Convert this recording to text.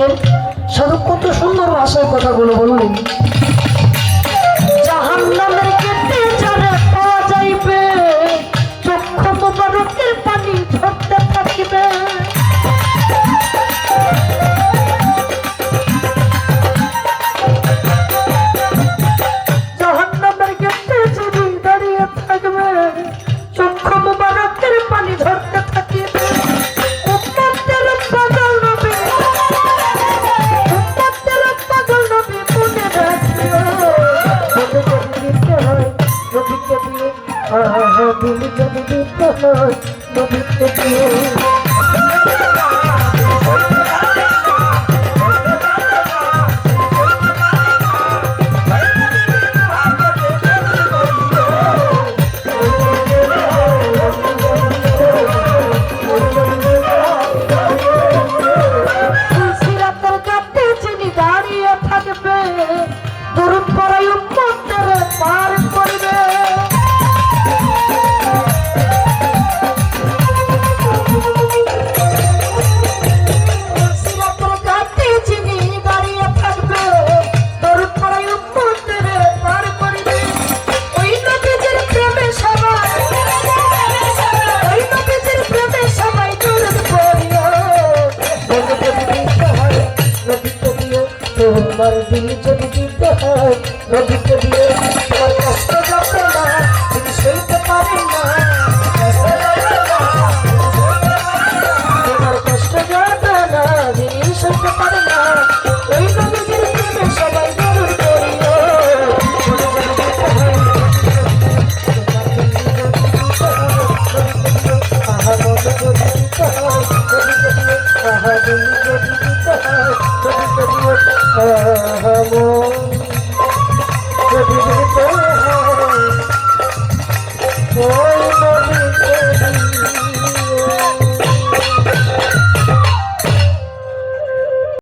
দেখেন সাধু কত সুন্দর ভাষায় কথাগুলো বললেন। জাহান্নামের গেটে যারা পাওয়া যাইবে, চক্ষু মোবারকের পানি ঝরতে থাকিবে। জাহান্নামের গেটে যদি দাঁড়িয়ে থাকবে, চক্ষু মোবারকের পানি ঝরতে থাকিবে। উম্মতের পাগল নবী, উম্মতের পাগল নবী মনে রাখিও। যদি দিতে হয় নবীকে দিয়ে, দিল যদি দিতে হয় নবীকে দিয়ে। সিরাতের ঘাটে যিনি দাঁড়িয়ে থাকবে, দরুদ পড়াই উম্মতের পার করবে। সিরাতের ঘাটে যিনি দাঁড়িয়ে থাকবে, দরুদ পড়াই উম্মতের পার করবে। ওই নবীজির প্রেমে সবাই, ওই নবীজির প্রেমে সবাই দরুদ পড়িও। তোমার দিল যদি দিতে হয় নবীকে দিয়ে। তোমার কষ্ট যাবে না, তুমি সইতে পারেন না। তোমার কষ্ট যাবে না, যিনি সইতে পারে না। ওই নবীজির প্রেমে সবাই দরুদ পড়িও। আহা মন যদি দিতে হয় নবীকে দিয়ে, আহা দিল যদি দিতে হয় নবীকে দিয়ে।